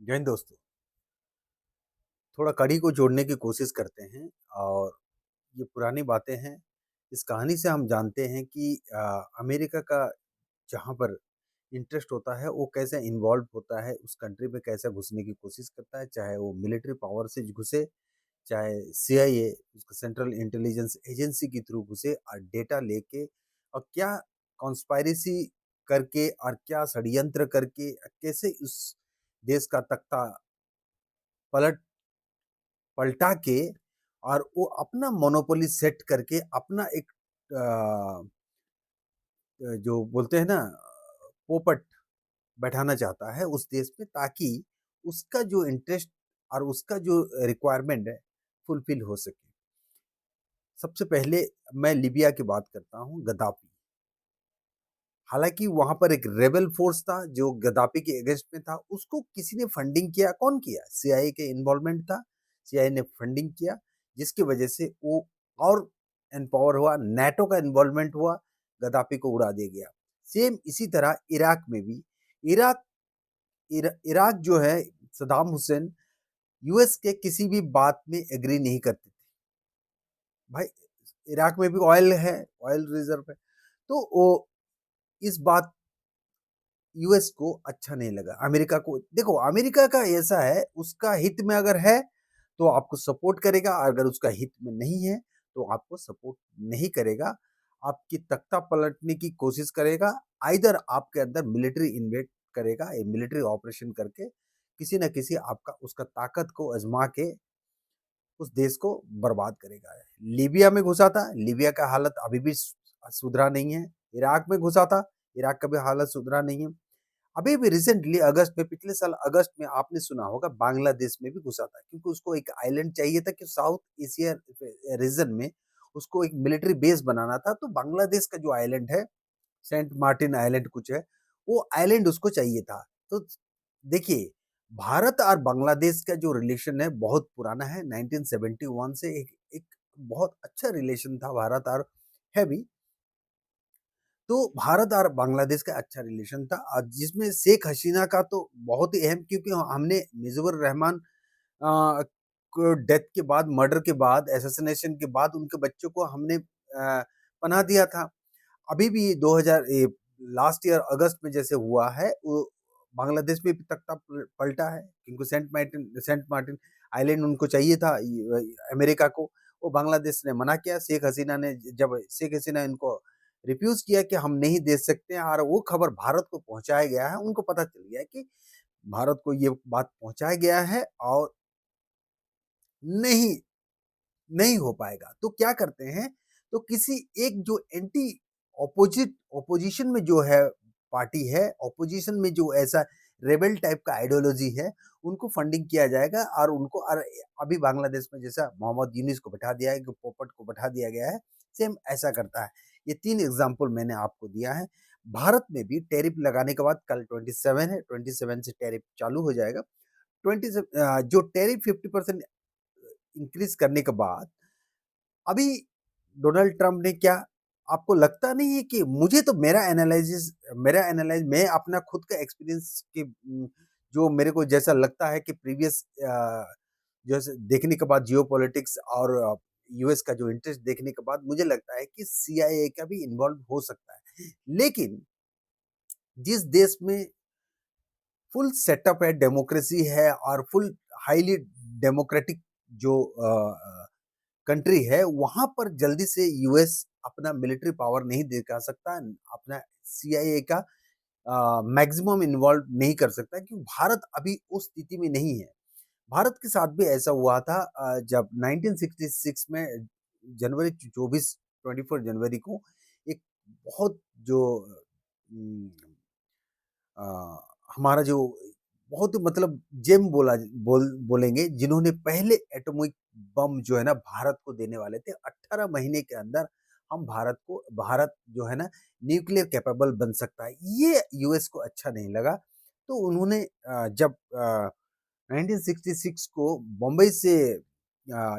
जय हिंद दोस्तों। थोड़ा कड़ी को जोड़ने की कोशिश करते हैं और ये पुरानी बातें हैं। इस कहानी से हम जानते हैं कि अमेरिका का जहाँ पर इंटरेस्ट होता है वो कैसे इन्वॉल्व होता है, उस कंट्री में कैसे घुसने की कोशिश करता है, चाहे वो मिलिट्री पावर से घुसे, चाहे सीआईए उसका सेंट्रल इंटेलिजेंस एजेंसी के थ्रू घुसे और डेटा लेके और क्या कॉन्स्पायरेसी करके और क्या षड्यंत्र करके कैसे उस देश का तख्ता पलट पलटा के और वो अपना मोनोपोली सेट करके अपना एक जो बोलते हैं ना पोपट बैठाना चाहता है उस देश में, ताकि उसका जो इंटरेस्ट और उसका जो रिक्वायरमेंट है फुलफिल हो सके। सबसे पहले मैं लीबिया की बात करता हूँ, गद्दाफी। हालांकि वहां पर एक रेबल फोर्स था जो गद्दाफी के अगेंस्ट में था, उसको किसी ने फंडिंग किया, कौन किया? सीआईए के इन्वॉल्वमेंट था, सीआईए ने फंडिंग किया, जिसकी वजह से वो और एम्पावर हुआ, नाटो का इन्वॉल्वमेंट हुआ, गद्दाफी को उड़ा दिया गया। सेम इसी तरह इराक में भी, इराक इराक जो है, सदाम हुसैन यूएस के किसी भी बात में एग्री नहीं करते थे। भाई, इराक में भी ऑयल है, ऑयल रिजर्व है, तो वो इस बात यूएस को अच्छा नहीं लगा। अमेरिका को देखो, अमेरिका का ऐसा है, उसका हित में अगर है तो आपको सपोर्ट करेगा, अगर उसका हित में नहीं है तो आपको सपोर्ट नहीं करेगा, आपकी तख्ता पलटने की कोशिश करेगा। आइदर आपके अंदर मिलिट्री इन्वेट करेगा, ये मिलिट्री ऑपरेशन करके किसी न किसी आपका उसका ताकत को आजमा के उस देश को बर्बाद करेगा। लीबिया में घुसा था, लीबिया का हालत अभी भी सुधरा नहीं है। इराक में घुसा था, इराक का भी हालत सुधरा नहीं है। अभी भी रिसेंटली अगस्त में, पिछले साल अगस्त में आपने सुना होगा, बांग्लादेश में भी घुसा था, क्योंकि उसको एक आइलैंड चाहिए था कि साउथ एशिया रीजन में उसको एक मिलिट्री बेस बनाना था। तो बांग्लादेश का जो आइलैंड है, सेंट मार्टिन आइलैंड कुछ है, वो आइलैंड उसको चाहिए था। तो देखिए, भारत और बांग्लादेश का जो रिलेशन है बहुत पुराना है, 1971 से एक बहुत अच्छा रिलेशन था भारत और है भी। तो भारत और बांग्लादेश का अच्छा रिलेशन था, जिसमें शेख हसीना का तो बहुत ही अहम, क्योंकि हमने मुजीबुर रहमान को डेथ के बाद, मर्डर के बाद, असैसिनेशन के बाद उनके बच्चों को हमने पनाह दिया था। अभी भी 2000 लास्ट ईयर अगस्त में जैसे हुआ है, वो बांग्लादेश में भी तख्ता पलटा है, क्योंकि सेंट मार्टिन आइलैंड उनको चाहिए था, अमेरिका को। वो बांग्लादेश ने मना किया। शेख हसीना ने, जब शेख हसीना इनको रिफ्यूज किया कि हम नहीं दे सकते हैं, और वो खबर भारत को पहुंचाया गया है, उनको पता चल गया है कि भारत को ये बात पहुंचाया गया है और नहीं नहीं हो पाएगा। तो क्या करते हैं, तो किसी एक जो एंटी ऑपोजिशन में जो है पार्टी है, ऑपोजिशन में जो ऐसा रेबेल टाइप का आइडियोलॉजी है, उनको फंडिंग किया जाएगा और उनको, और अभी बांग्लादेश में जैसा मोहम्मद यूनिस को बैठा दिया है, पोपट को बैठा दिया गया है, सेम ऐसा करता है। ये 3 एग्जाम्पल मैंने आपको दिया है। भारत में भी टैरिफ लगाने के बाद, कल 27 है, 27 से टैरिफ चालू हो जाएगा। 20 से जो टैरिफ 50% इंक्रीज करने के बाद, अभी डोनाल्ड ट्रंप ने क्या, आपको लगता नहीं है कि, मुझे तो मेरा एनालाइज, मैं अपना खुद का एक्सपीरियंस के जो मेरे को जैसा लगता है कि प्रीवियस जैसे देखने के बाद, जियोपॉलिटिक्स और यूएस का जो इंटरेस्ट देखने के बाद, मुझे लगता है कि सीआईए का भी इन्वॉल्व हो सकता है। लेकिन जिस देश में फुल सेटअप है, डेमोक्रेसी है और फुल हाईली डेमोक्रेटिक जो कंट्री है, वहां पर जल्दी से यूएस अपना मिलिट्री पावर नहीं दिखा सकता, अपना सीआईए का मैक्सिमम इन्वॉल्व नहीं कर सकता, क्योंकि भारत अभी उस स्थिति में नहीं है। भारत के साथ भी ऐसा हुआ था, जब 1966 में जनवरी 24 जनवरी को एक बहुत जो अम, अ, हमारा जो बहुत मतलब जेम बोलेंगे, जिन्होंने पहले एटॉमिक बम जो है ना भारत को देने वाले थे, 18 महीने के अंदर हम भारत जो है ना न्यूक्लियर कैपेबल बन सकता है, ये यूएस को अच्छा नहीं लगा। तो उन्होंने जब 1966 को बम्बई से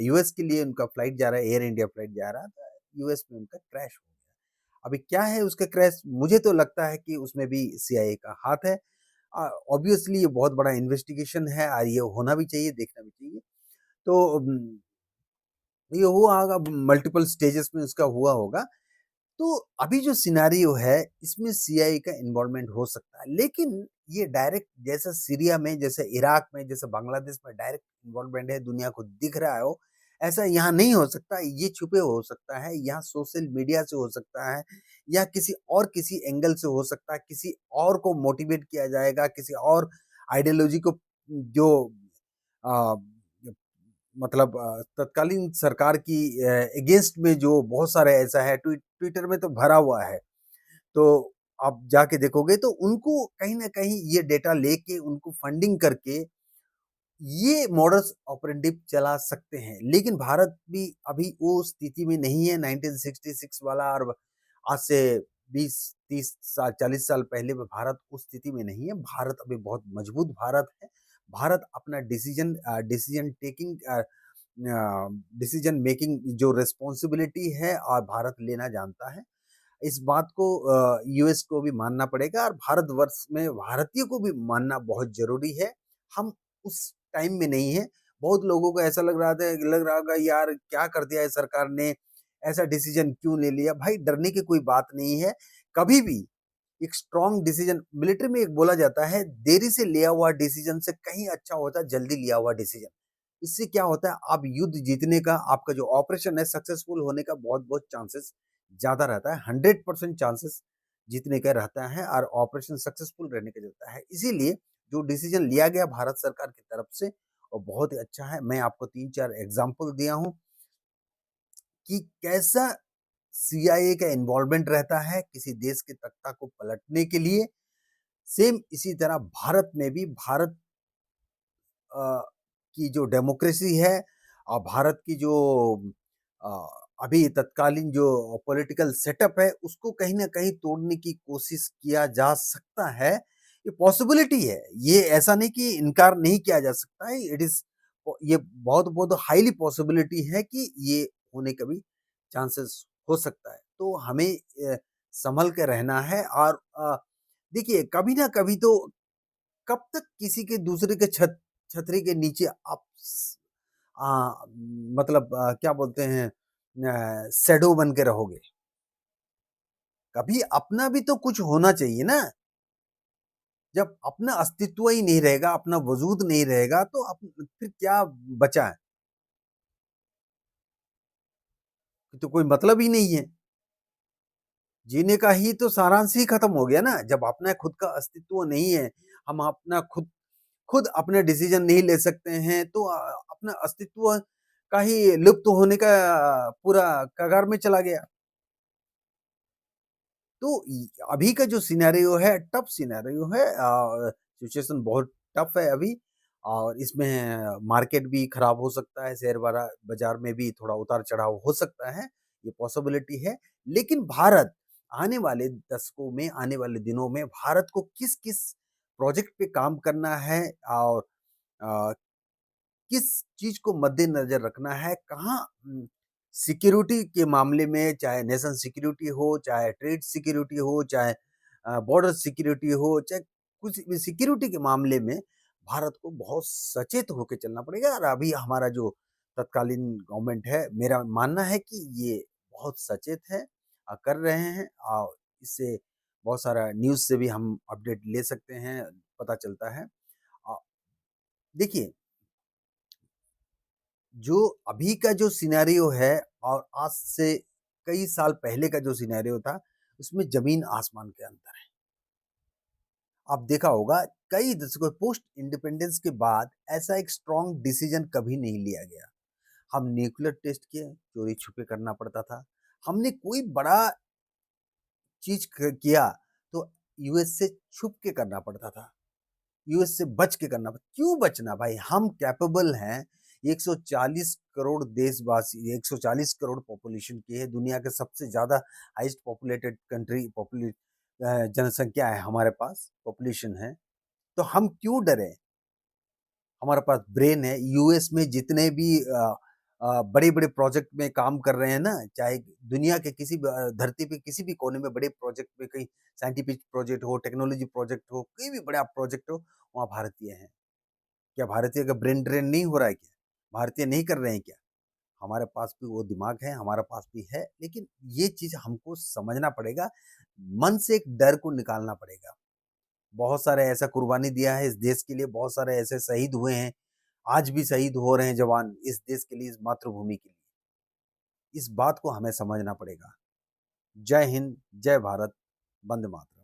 यूएस के लिए उनका फ्लाइट जा रहा है, एयर इंडिया फ्लाइट जा रहा था, यूएस में उनका क्रैश हो गया। अभी क्या है उसका क्रैश, मुझे तो लगता है कि उसमें भी सीआईए का हाथ है। ऑब्वियसली ये बहुत बड़ा इन्वेस्टिगेशन है और ये होना भी चाहिए, देखना भी चाहिए। तो ये हुआ होगा, मल्टीपल स्टेजेस में उसका हुआ होगा। तो अभी जो सिनेरियो है, इसमें सीआईए का इन्वॉल्वमेंट हो सकता है, लेकिन ये डायरेक्ट जैसे सीरिया में, जैसे इराक में, जैसे बांग्लादेश में डायरेक्ट इन्वॉल्वमेंट है, दुनिया को दिख रहा हो, ऐसा यहाँ नहीं हो सकता। ये छुपे हो सकता है, यहाँ सोशल मीडिया से हो सकता है, या किसी एंगल से हो सकता है, किसी और को मोटिवेट किया जाएगा, किसी और आइडियोलॉजी को जो अ, मतलब तत्कालीन सरकार की अगेंस्ट में जो बहुत सारे ऐसा है, ट्विटर में तो भरा हुआ है। तो आप जाके देखोगे तो उनको कहीं न कहीं ये डेटा लेके उनको फंडिंग करके ये मॉडस ऑपरेंडी चला सकते हैं। लेकिन भारत भी अभी वो स्थिति में नहीं है 1966 वाला, और आज से 20-30 साल 40 साल पहले में भारत उस स्थिति में नहीं है। भारत अभी बहुत मजबूत भारत है। भारत अपना डिसीजन टेकिंग डिसीजन मेकिंग जो रिस्पॉन्सिबिलिटी है और भारत लेना जानता है। इस बात को यूएस को भी मानना पड़ेगा, और भारतवर्ष में भारतीय को भी मानना बहुत ज़रूरी है। हम उस टाइम में नहीं हैं। बहुत लोगों को ऐसा लग रहा होगा, यार क्या कर दिया है सरकार ने, ऐसा डिसीजन क्यों ले लिया? भाई डरने की कोई बात नहीं है। कभी भी एक स्ट्रॉन्ग डिसीजन, मिलिट्री में एक बोला जाता है, देरी से लिया हुआ डिसीजन से कहीं अच्छा होता है जल्दी लिया हुआ डिसीजन। इससे क्या होता है, आप युद्ध जीतने का, आपका जो ऑपरेशन है सक्सेसफुल होने का बहुत-बहुत चांसेस ज़्यादा रहता है। 100% चांसेस जीतने का रहता है और ऑपरेशन सक्सेसफुल रहने का रहता है। इसीलिए जो डिसीजन लिया गया भारत सरकार की तरफ से, वो बहुत ही अच्छा है। मैं आपको 3-4 एग्ज़ाम्पल दिया हूँ कि कैसा सीआईए का इन्वॉल्वमेंट रहता है किसी देश के तख्ता को पलटने के लिए। सेम इसी तरह भारत में भी भारत की जो डेमोक्रेसी है और भारत की जो अ, अभी तत्कालीन जो पॉलिटिकल सेटअप है, उसको कहीं न कहीं तोड़ने की कोशिश किया जा सकता है। ये पॉसिबिलिटी है, ये ऐसा नहीं कि इनकार नहीं किया जा सकता है। ये बहुत बहुत हाइली पॉसिबिलिटी है कि ये होने का भी चांसेस हो सकता है। तो हमें संभल के रहना है, और देखिए कभी ना कभी तो, कब तक किसी के दूसरे के छतरी के नीचे आप मतलब क्या बोलते हैं, शैडो बन के रहोगे? कभी अपना भी तो कुछ होना चाहिए ना। जब अपना अस्तित्व ही नहीं रहेगा, अपना वजूद नहीं रहेगा, तो फिर क्या बचा है? फिर तो कोई मतलब ही नहीं है। जीने का ही तो सारांश ही खत्म हो गया ना। जब अपना खुद का अस्तित्व नहीं है, हम अपना खुद खुद अपने डिसीजन नहीं ले सकते हैं, तो अपना अस्तित्व का ही लुप्त होने का पूरा कगार में चला गया। तो अभी का जो सिनेरियो है, टफ सिनेरियो है, सिचुएशन बहुत टफ है अभी, और इसमें मार्केट भी खराब हो सकता है, शेयर बाजार में भी थोड़ा उतार चढ़ाव हो सकता है, ये पॉसिबिलिटी है। लेकिन भारत आने वाले दशकों में, आने वाले दिनों में भारत को किस किस प्रोजेक्ट पे काम करना है, और अ, किस चीज़ को मद्देनज़र रखना है, कहाँ सिक्योरिटी के मामले में, चाहे नेशन सिक्योरिटी हो, चाहे ट्रेड सिक्योरिटी हो, चाहे बॉर्डर सिक्योरिटी हो, चाहे कुछ भी सिक्योरिटी के मामले में भारत को बहुत सचेत होके चलना पड़ेगा, और अभी हमारा जो तत्कालीन गवर्नमेंट है, मेरा मानना है कि ये बहुत सचेत है, कर रहे हैं, और इससे बहुत सारा न्यूज़ से भी हम अपडेट ले सकते हैं, पता चलता है। अ, देखिए जो अभी का जो सिनेरियो है और आज से कई साल पहले का जो सिनेरियो था, उसमें ज़मीन आसमान के अंतर है। आप देखा होगा, कई दशकों पोस्ट इंडिपेंडेंस के बाद ऐसा एक स्ट्रॉन्ग डिसीजन कभी नहीं लिया गया। हम न्यूक्लियर टेस्ट किए, चोरी-छुपे करना पड़ता था। हमने कोई बड़ा चीज़ क किया तो यूएस से छुप के करना पड़ता था। यूएस से बच के करना, क्यों बचना भाई, हम कैपेबल हैं। 140 करोड़ देशवासी, 140 करोड़ पॉपुलेशन की है, दुनिया के सबसे ज्यादा हाईएस्ट पॉपुलेटेड कंट्री, जनसंख्या है हमारे पास, पॉपुलेशन है। तो हम क्यों डरे? हमारे पास ब्रेन है। यूएस में जितने भी बड़े-बड़े प्रोजेक्ट में काम कर रहे हैं ना, चाहे दुनिया के किसी भी धरती पे किसी भी कोने में बड़े प्रोजेक्ट में कहीं साइंटिफिक प्रोजेक्ट हो, टेक्नोलॉजी प्रोजेक्ट हो, कोई भी बड़ा प्रोजेक्ट हो, वहाँ भारतीय हैं। क्या भारतीय का ब्रेन ड्रेन नहीं हो रहा है क्या? भारतीय नहीं कर रहे हैं क्या? हमारे पास भी वो दिमाग है, हमारे पास भी है, लेकिन ये चीज़ हमको समझना पड़ेगा, मन से एक डर को निकालना पड़ेगा। बहुत सारे ऐसा कुर्बानी दिया है इस देश के लिए, बहुत सारे ऐसे शहीद हुए हैं, आज भी शहीद हो रहे हैं जवान इस देश के लिए, इस मातृभूमि के लिए। इस बात को हमें समझना पड़ेगा। जय हिंद, जय भारत, वंदे मातरम।